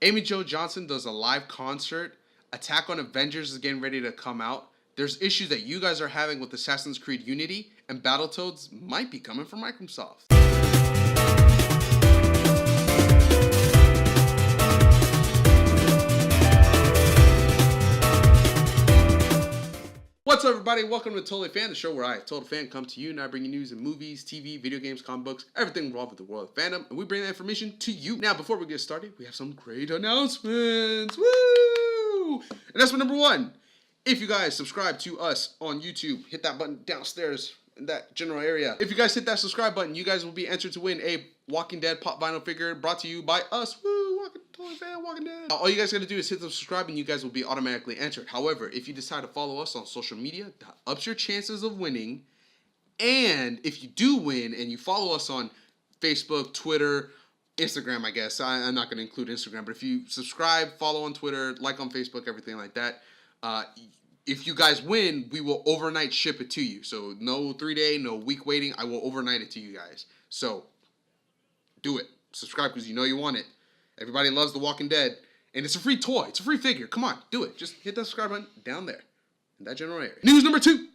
Amy Jo Johnson does a live concert. Attack on Avengers is getting ready to come out. There's issues that you guys are having with Assassin's Creed Unity, and Battletoads might be coming from Microsoft. What's up, everybody? Welcome to TotallyAFan, the show where I, TotallyAFan, come to you and I bring you news in movies, TV, video games, comic books, everything involved with the world of fandom, and we bring that information to you. Now, before we get started, we have some great announcements. Woo! Announcement number one. If you guys subscribe to us on YouTube, hit that button downstairs in that general area. If you guys hit that subscribe button, you guys will be entered to win a Walking Dead pop vinyl figure brought to you by us. Woo! TotallyAFan, Walking Dead. All you guys gotta do is hit the subscribe and you guys will be automatically entered. However, if you decide to follow us on social media, that ups your chances of winning. And if you do win and you follow us on Facebook, Twitter, Instagram, I guess. I'm not gonna include Instagram, but if you subscribe, follow on Twitter, like on Facebook, everything like that, if you guys win, we will overnight ship it to you. So no 3-day, no week waiting. I will overnight it to you guys. So do it. Subscribe because you know you want it. Everybody loves The Walking Dead. And it's a free toy. It's a free figure. Come on, do it. Just hit that subscribe button down there in that general area. News number 2.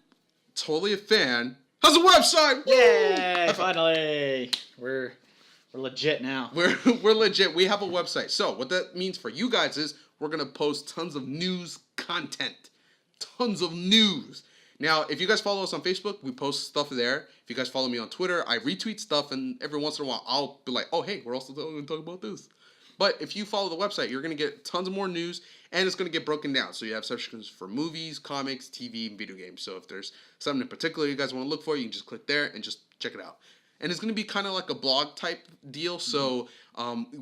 TotallyAFan has a website. Yay! Finally. We're legit now. We're legit. We have a website. So what that means for you guys is we're going to post tons of news content. Tons of news. Now, if you guys follow us on Facebook, we post stuff there. If you guys follow me on Twitter, I retweet stuff, and every once in a while, I'll be like, oh, hey, we're also going to talk about this. But if you follow the website, you're going to get tons of more news, and it's going to get broken down. So you have sections for movies, comics, TV, and video games. So if there's something in particular you guys want to look for, you can just click there and just check it out. And it's going to be kind of like a blog type deal. So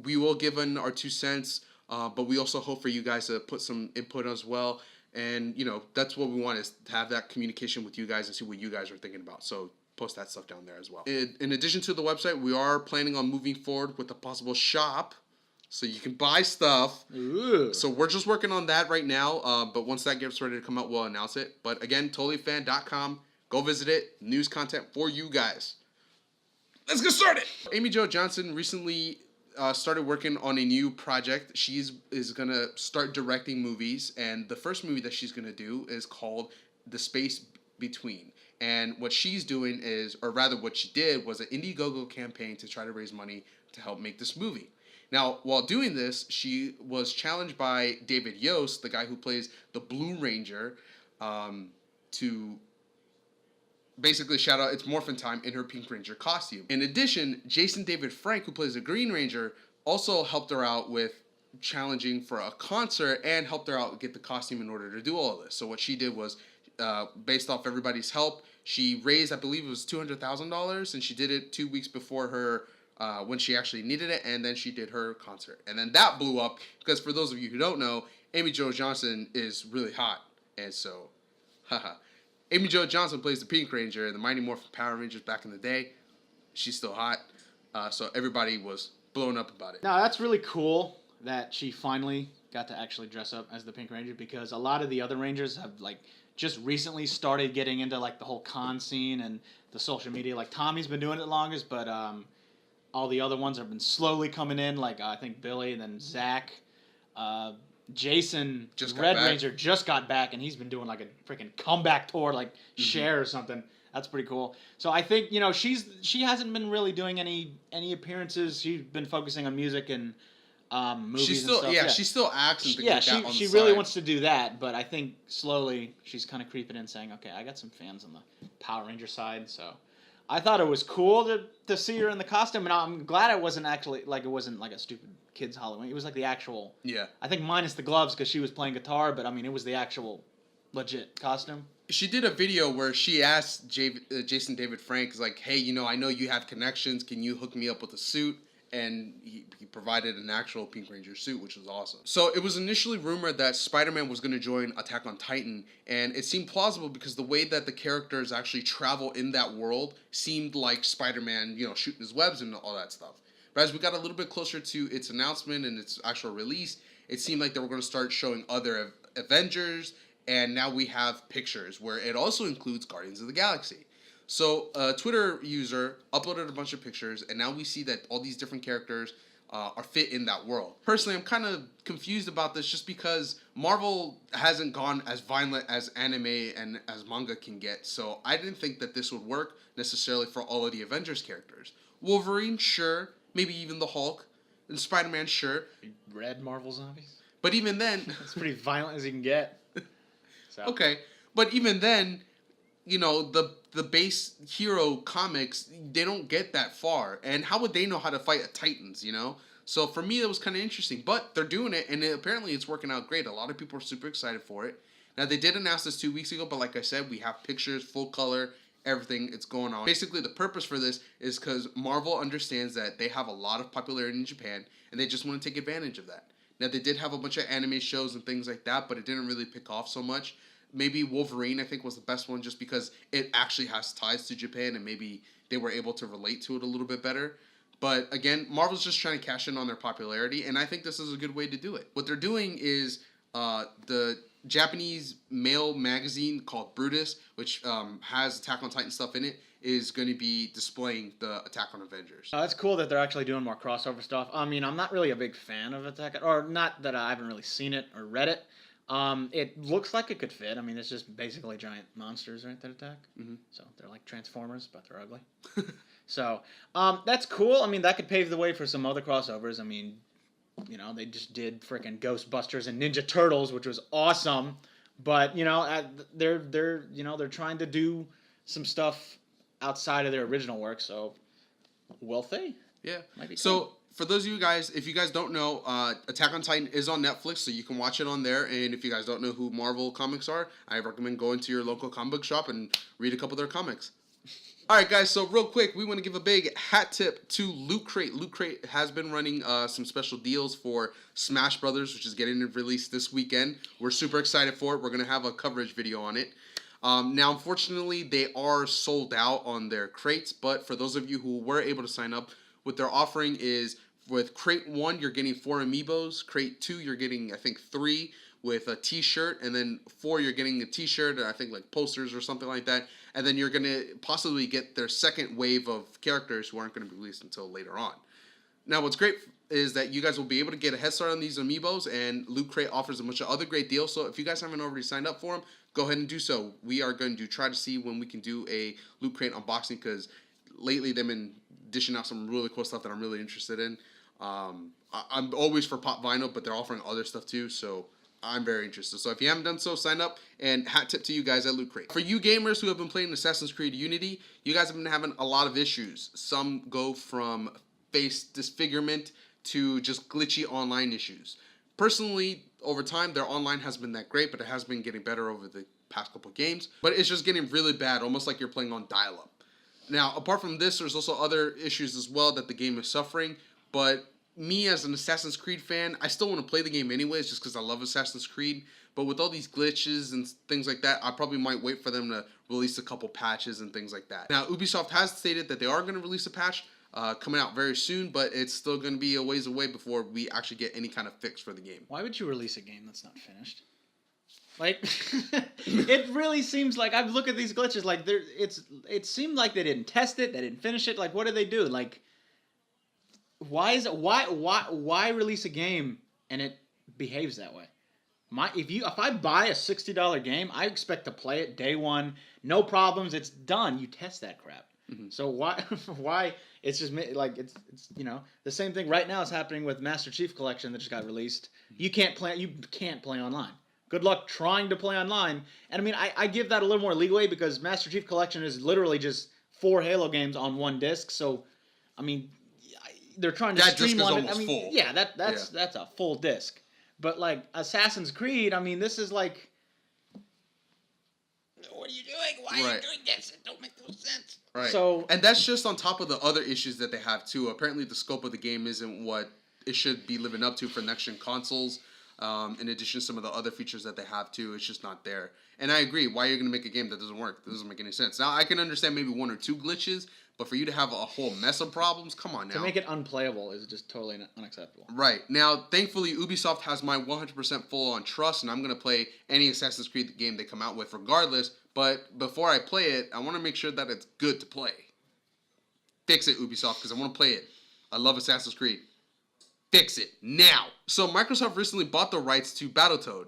we will give in our 2 cents, but we also hope for you guys to put some input as well. And, you know, that's what we want, is to have that communication with you guys and see what you guys are thinking about. So post that stuff down there as well. In addition to the website, we are planning on moving forward with a possible shop so you can buy stuff. Ooh. So we're just working on that right now. But once that gets ready to come out, we'll announce it. But again, TotallyAFan.com. Go visit it. News content for you guys. Let's get started. Amy Jo Johnson recently started working on a new project. She is going to start directing movies, and the first movie that she's going to do is called The Space Between. And what she's doing is, or rather what she did, was an Indiegogo campaign to try to raise money to help make this movie. Now, while doing this, she was challenged by David Yost, the guy who plays the Blue Ranger, to basically shout out, it's Morphin Time, in her Pink Ranger costume. In addition, Jason David Frank, who plays the Green Ranger, also helped her out with challenging for a concert and helped her out get the costume in order to do all of this. So what she did was, based off everybody's help, she raised, I believe it was $200,000, and she did it 2 weeks before her, when she actually needed it, and then she did her concert. And then that blew up, because for those of you who don't know, Amy Jo Johnson is really hot. And so, haha. Amy Jo Johnson plays the Pink Ranger in the Mighty Morphin Power Rangers back in the day. She's still hot. So everybody was blown up about it. No, that's really cool that she finally got to actually dress up as the Pink Ranger, because a lot of the other Rangers have, like, just recently started getting into, like, the whole con scene and the social media. Like, Tommy's been doing it the longest, but all the other ones have been slowly coming in. Like, I think Billy and then Zach. Jason, Red Ranger, just got back, and he's been doing like a freaking comeback tour, like Cher or something. That's pretty cool. So I think, you know, she hasn't been really doing any appearances. She's been focusing on music and movies and stuff. Yeah, she still acts and things like that on the she side. really wants to do that, but I think slowly she's kind of creeping in, saying, okay, I got some fans on the Power Ranger side, so I thought it was cool to see her in the costume, and I'm glad it wasn't actually, like, it wasn't like a stupid kid's Halloween. It was like the actual, I think minus the gloves because she was playing guitar, but I mean, it was the actual legit costume. She did a video where she asked Jason David Frank, like, hey, you know, I know you have connections. Can you hook me up with a suit? And he provided an actual Pink Ranger suit, which was awesome. So it was initially rumored that Spider-Man was going to join Attack on Titan, and it seemed plausible because the way that the characters actually travel in that world seemed like Spider-Man, you know, shooting his webs and all that stuff. But as we got a little bit closer to its announcement and its actual release, it seemed like they were going to start showing other Avengers, and now we have pictures where it also includes Guardians of the Galaxy. So a Twitter user uploaded a bunch of pictures, and now we see that all these different characters, are fit in that world. Personally, I'm kind of confused about this just because Marvel hasn't gone as violent as anime and as manga can get, so I didn't think that this would work necessarily for all of the Avengers characters. Wolverine, sure. Maybe even the Hulk. And Spider-Man, sure. Red Marvel zombies? But even then... It's pretty violent as you can get. So. Okay. But even then, you know, the base hero comics, they don't get that far. And how would they know how to fight a Titans, you know? So for me, that was kind of interesting. But they're doing it, and apparently it's working out great. A lot of people are super excited for it. Now, they did announce this 2 weeks ago, but like I said, we have pictures, full color, everything. It's going on. Basically, the purpose for this is because Marvel understands that they have a lot of popularity in Japan, and they just want to take advantage of that. Now, they did have a bunch of anime shows and things like that, but it didn't really pick off so much. Maybe Wolverine, I think, was the best one just because it actually has ties to Japan, and maybe they were able to relate to it a little bit better. But again, Marvel's just trying to cash in on their popularity, and I think this is a good way to do it. What they're doing is the Japanese male magazine called Brutus, which has Attack on Titan stuff in it, is going to be displaying the Attack on Avengers. It's cool that they're actually doing more crossover stuff. I mean, I'm not really a big fan of Attack, or not that I haven't really seen it or read it. It looks like it could fit. I mean, it's just basically giant monsters, right, that attack. Mm-hmm. So they're like Transformers, but they're ugly. So that's cool. I mean, that could pave the way for some other crossovers. I mean, you know, they just did freaking Ghostbusters and Ninja Turtles, which was awesome. But you know, they're trying to do some stuff outside of their original work. So will they? Yeah. Might be so. Cool. For those of you guys, if you guys don't know, Attack on Titan is on Netflix, so you can watch it on there. And if you guys don't know who Marvel Comics are, I recommend going to your local comic book shop and read a couple of their comics. All right, guys, so real quick, we want to give a big hat tip to LootCrate. LootCrate has been running some special deals for Smash Brothers, which is getting released this weekend. We're super excited for it. We're going to have a coverage video on it. Now, unfortunately, they are sold out on their crates, but for those of you who were able to sign up, what they're offering is with Crate 1, you're getting 4 amiibos. Crate 2, you're getting, I think, 3 with a t-shirt. And then 4, you're getting a t-shirt, and I think, like, posters or something like that. And then you're going to possibly get their second wave of characters who aren't going to be released until later on. Now, what's great is that you guys will be able to get a head start on these amiibos, and Loot Crate offers a bunch of other great deals. So if you guys haven't already signed up for them, go ahead and do so. We are going to try to see when we can do a Loot Crate unboxing, because lately they've been dishing out some really cool stuff that I'm really interested in. I'm always for pop vinyl, but they're offering other stuff too, so I'm very interested. So if you haven't done so, sign up, and hat tip to you guys at Loot Crate. For you gamers who have been playing Assassin's Creed Unity, you guys have been having a lot of issues. Some go from face disfigurement to just glitchy online issues. Personally, over time, their online hasn't been that great, but it has been getting better over the past couple games. But it's just getting really bad, almost like you're playing on dial-up. Now, apart from this, there's also other issues as well that the game is suffering. But me as an Assassin's Creed fan, I still want to play the game anyways just because I love Assassin's Creed. But with all these glitches and things like that, I probably might wait for them to release a couple patches and things like that. Now, Ubisoft has stated that they are going to release a patch coming out very soon, but it's still going to be a ways away before we actually get any kind of fix for the game. Why would you release a game that's not finished? Like, it really seems like, I've looked at these glitches, like, it seemed like they didn't test it, they didn't finish it. Like, what did they do? Like, why release a game and it behaves that way? If I buy a $60 game, I expect to play it day one, no problems, it's done. You test that crap. Mm-hmm. So why it's just like it's you know, the same thing right now is happening with Master Chief Collection that just got released. You can't play online. Good luck trying to play online. And I mean, I give that a little more leeway because Master Chief Collection is literally just 4 Halo games on one disc. So I mean, they're trying to streamline it. I mean, full. Yeah, that's a full disc. But like Assassin's Creed, I mean, this is like, what are you doing? Why are you doing this? It don't make no sense. Right. So, and that's just on top of the other issues that they have too. Apparently, the scope of the game isn't what it should be living up to for next-gen consoles. In addition to some of the other features that they have too, it's just not there. And I agree. Why are you going to make a game that doesn't work? That doesn't make any sense. Now, I can understand maybe 1 or 2 glitches, but for you to have a whole mess of problems, come on now. To make it unplayable is just totally unacceptable. Right. Now, thankfully, Ubisoft has my 100% full-on trust, and I'm going to play any Assassin's Creed game they come out with regardless. But before I play it, I want to make sure that it's good to play. Fix it, Ubisoft, because I want to play it. I love Assassin's Creed. Fix it now. So Microsoft recently bought the rights to Battletoad.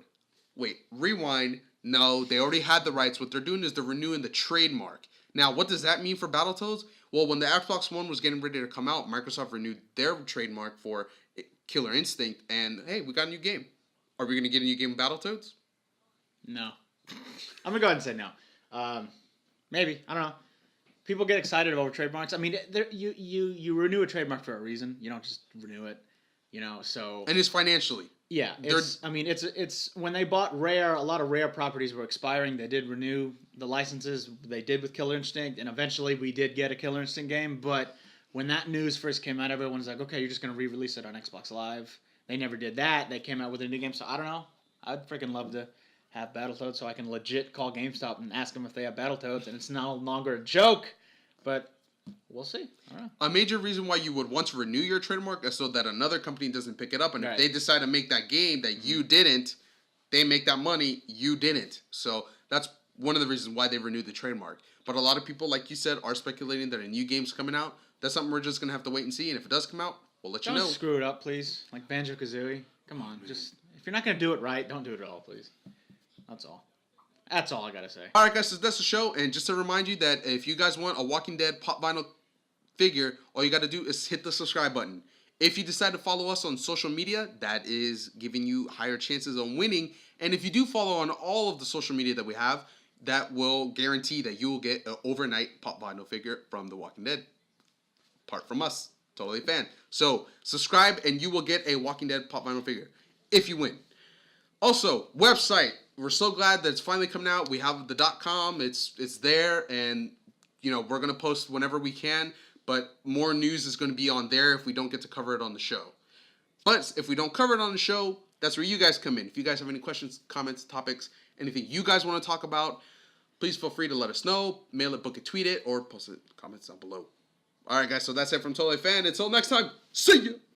Wait, rewind. No, they already had the rights. What they're doing is they're renewing the trademark. Now, what does that mean for Battletoads? Well, when the Xbox One was getting ready to come out, Microsoft renewed their trademark for Killer Instinct, and hey, we got a new game. Are we going to get a new game of Battletoads? No. I'm going to go ahead and say no. Maybe. I don't know. People get excited over trademarks. I mean, you renew a trademark for a reason. You don't just renew it, so... And it's financially. Yeah, it's when they bought Rare, a lot of Rare properties were expiring. They did renew the licenses. They did with Killer Instinct, and eventually we did get a Killer Instinct game. But when that news first came out, everyone's like, okay, you're just going to re-release it on Xbox Live. They never did that. They came out with a new game, so I don't know. I'd freaking love to have Battletoads so I can legit call GameStop and ask them if they have Battletoads, and it's no longer a joke. But... we'll see. I don't know. A major reason why you would want to renew your trademark is so that another company doesn't pick it up. And if they decide to make that game that you didn't, they make that money, you didn't. So that's one of the reasons why they renewed the trademark. But a lot of people, like you said, are speculating that a new game's coming out. That's something we're just going to have to wait and see. And if it does come out, we'll let you know. Don't screw it up, please. Like Banjo-Kazooie. Come on. Just if you're not going to do it right, don't do it at all, please. That's all. That's all I gotta say. All right, guys, so that's the show. And just to remind you that if you guys want a Walking Dead pop vinyl figure, all you got to do is hit the subscribe button. If you decide to follow us on social media, that is giving you higher chances on winning. And if you do follow on all of the social media that we have, that will guarantee that you will get an overnight pop vinyl figure from The Walking Dead. Part from us, TotallyAFan. So subscribe and you will get a Walking Dead pop vinyl figure if you win. Also, website. We're so glad that it's finally coming out. We have the .com. It's there, and we're gonna post whenever we can. But more news is going to be on there if we don't get to cover it on the show. But if we don't cover it on the show, that's where you guys come in. If you guys have any questions, comments, topics, anything you guys want to talk about, please feel free to let us know. Mail it, book it, tweet it, or post it in the comments down below. All right, guys. So that's it from TotallyAFan. Until next time, see ya.